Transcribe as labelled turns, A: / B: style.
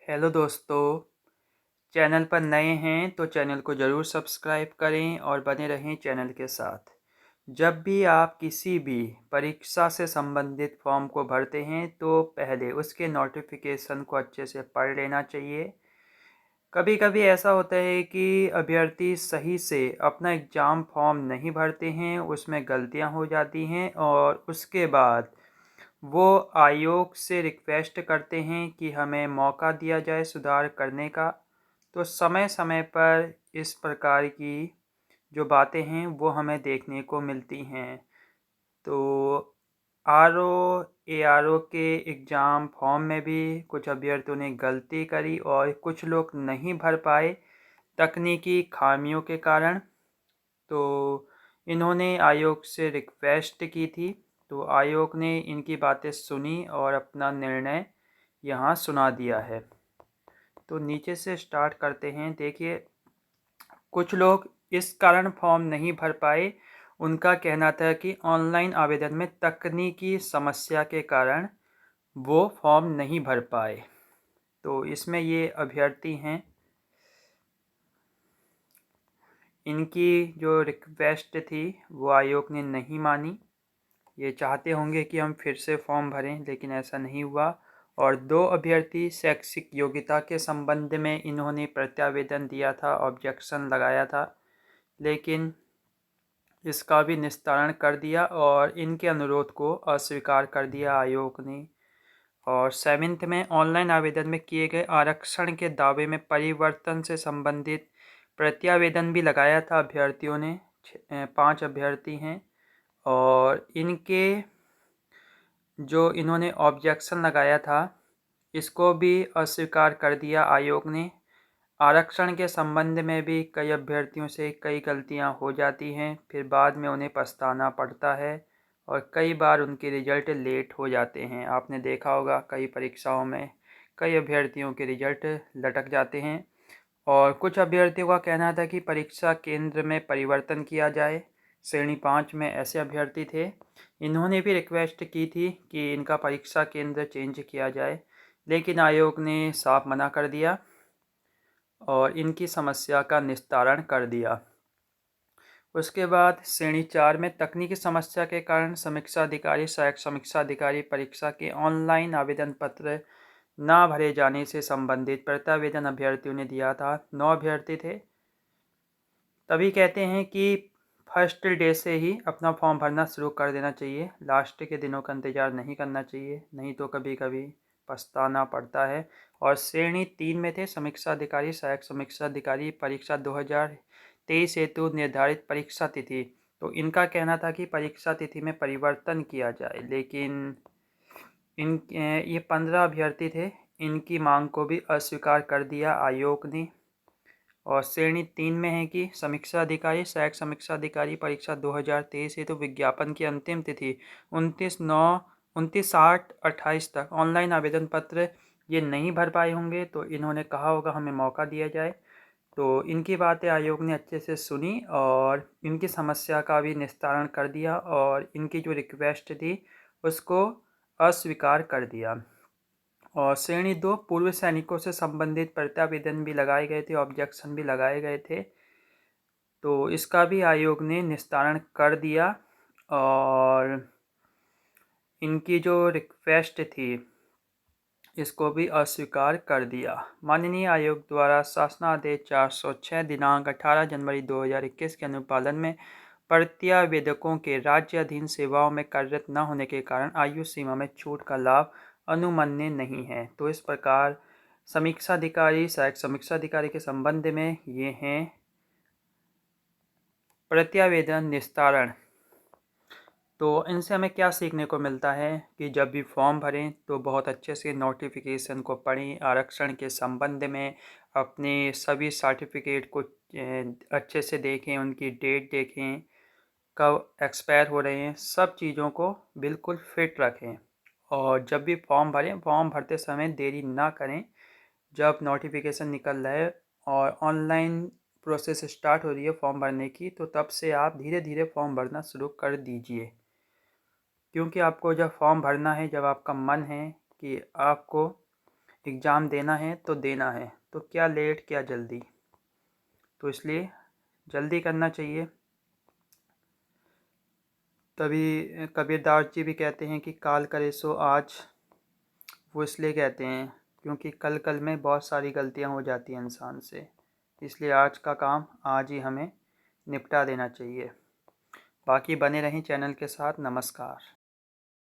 A: Hello दोस्तों, channel पर नए हैं तो चैनल को ज़रूर सब्सक्राइब करें और बने रहें चैनल के साथ। जब भी आप किसी भी परीक्षा से संबंधित फॉर्म को भरते हैं तो पहले उसके नोटिफिकेशन को अच्छे से पढ़ लेना चाहिए। कभी कभी ऐसा होता है कि अभ्यर्थी सही से अपना एग्ज़ाम फॉर्म नहीं भरते हैं, उसमें गलतियां हो जाती हैं और उसके बाद वो आयोग से रिक्वेस्ट करते हैं कि हमें मौका दिया जाए सुधार करने का। तो समय समय पर इस प्रकार की जो बातें हैं वो हमें देखने को मिलती हैं। तो आर ओ के एग्ज़ाम फॉर्म में भी कुछ अभ्यर्थियों ने गलती करी और कुछ लोग नहीं भर पाए तकनीकी खामियों के कारण। तो इन्होंने आयोग से रिक्वेस्ट की थी, तो आयोग ने इनकी बातें सुनी और अपना निर्णय यहाँ सुना दिया है। तो नीचे से स्टार्ट करते हैं। देखिए, कुछ लोग इस कारण फॉर्म नहीं भर पाए। उनका कहना था कि ऑनलाइन आवेदन में तकनीकी समस्या के कारण वो फॉर्म नहीं भर पाए। तो इसमें ये अभ्यर्थी हैं, इनकी जो रिक्वेस्ट थी वो आयोग ने नहीं मानी। ये चाहते होंगे कि हम फिर से फॉर्म भरें, लेकिन ऐसा नहीं हुआ। और दो अभ्यर्थी शैक्षिक योग्यता के संबंध में इन्होंने प्रत्यावेदन दिया था, ऑब्जेक्शन लगाया था, लेकिन इसका भी निस्तारण कर दिया और इनके अनुरोध को अस्वीकार कर दिया आयोग ने। और 7th में ऑनलाइन आवेदन में किए गए आरक्षण के दावे में परिवर्तन से संबंधित प्रत्यावेदन भी लगाया था अभ्यर्थियों ने। 5 अभ्यर्थी हैं और इनके जो इन्होंने ऑब्जेक्शन लगाया था इसको भी अस्वीकार कर दिया आयोग ने। आरक्षण के संबंध में भी कई अभ्यर्थियों से कई गलतियां हो जाती हैं, फिर बाद में उन्हें पछताना पड़ता है और कई बार उनके रिजल्ट लेट हो जाते हैं। आपने देखा होगा कई परीक्षाओं में कई अभ्यर्थियों के रिजल्ट लटक जाते हैं। और कुछ अभ्यर्थियों का कहना था कि परीक्षा केंद्र में परिवर्तन किया जाए। श्रेणी 5 में ऐसे अभ्यर्थी थे। इन्होंने भी रिक्वेस्ट की थी कि इनका परीक्षा केंद्र चेंज किया जाए, लेकिन आयोग ने साफ मना कर दिया और इनकी समस्या का निस्तारण कर दिया। उसके बाद श्रेणी 4 में तकनीकी समस्या के कारण समीक्षा अधिकारी, सहायक समीक्षा अधिकारी परीक्षा के ऑनलाइन आवेदन पत्र ना भरे जाने से संबंधित प्रत्यावेदन अभ्यर्थियों ने दिया था। 9 अभ्यर्थी थे। तभी कहते हैं कि फर्स्ट डे से ही अपना फॉर्म भरना शुरू कर देना चाहिए, लास्ट के दिनों का इंतज़ार नहीं करना चाहिए, नहीं तो कभी कभी पछताना पड़ता है। और श्रेणी 3 में थे समीक्षा अधिकारी, सहायक समीक्षा अधिकारी परीक्षा 2023 हेतु निर्धारित परीक्षा तिथि। तो इनका कहना था कि परीक्षा तिथि में परिवर्तन किया जाए, लेकिन ये 15 अभ्यर्थी थे, इनकी मांग को भी अस्वीकार कर दिया आयोग ने। और श्रेणी 3 में है कि समीक्षा अधिकारी, सहायक समीक्षा अधिकारी परीक्षा 2023 हेतु विज्ञापन की अंतिम तिथि 29/8 तक ऑनलाइन आवेदन पत्र ये नहीं भर पाए होंगे, तो इन्होंने कहा होगा हमें मौका दिया जाए। तो इनकी बातें आयोग ने अच्छे से सुनी और इनकी समस्या का भी निस्तारण कर दिया और इनकी जो रिक्वेस्ट थी उसको अस्वीकार कर दिया। और श्रेणी 2 पूर्व सैनिकों से संबंधित प्रत्यावेदन भी लगाए गए थे, ऑब्जेक्शन भी लगाए गए थे, तो इसका भी आयोग ने निस्तारण कर दिया और इनकी जो रिक्वेस्ट थी इसको भी अस्वीकार कर दिया। माननीय आयोग द्वारा शासनादेश 406 दिनांक 18 जनवरी 2021 के अनुपालन में प्रत्यावेदकों के राज्य अधीन सेवाओं में कार्यरत न होने के कारण आयु सीमा में छूट का लाभ अनुमन्य नहीं है। तो इस प्रकार समीक्षा अधिकारी, सहायक समीक्षा अधिकारी के संबंध में ये हैं प्रत्यावेदन निस्तारण। तो इनसे हमें क्या सीखने को मिलता है कि जब भी फॉर्म भरें तो बहुत अच्छे से नोटिफिकेशन को पढ़ें, आरक्षण के संबंध में अपने सभी सर्टिफिकेट को अच्छे से देखें, उनकी डेट देखें, कब एक्सपायर हो रहे हैं, सब चीज़ों को बिल्कुल फिट रखें। और जब भी फॉर्म भरें, फॉर्म भरते समय देरी ना करें। जब नोटिफिकेशन निकल रहा है और ऑनलाइन प्रोसेस स्टार्ट हो रही है फॉर्म भरने की, तो तब से आप धीरे धीरे फॉर्म भरना शुरू कर दीजिए, क्योंकि आपको जब फॉर्म भरना है, जब आपका मन है कि आपको एग्ज़ाम देना है तो देना है, तो क्या लेट क्या जल्दी। तो इसलिए जल्दी करना चाहिए। तभी कबीरदास जी भी कहते हैं कि काल करे सो आज। वो इसलिए कहते हैं क्योंकि कल कल में बहुत सारी गलतियां हो जाती हैं इंसान से, इसलिए आज का काम आज ही हमें निपटा देना चाहिए। बाकी बने रहें चैनल के साथ। नमस्कार।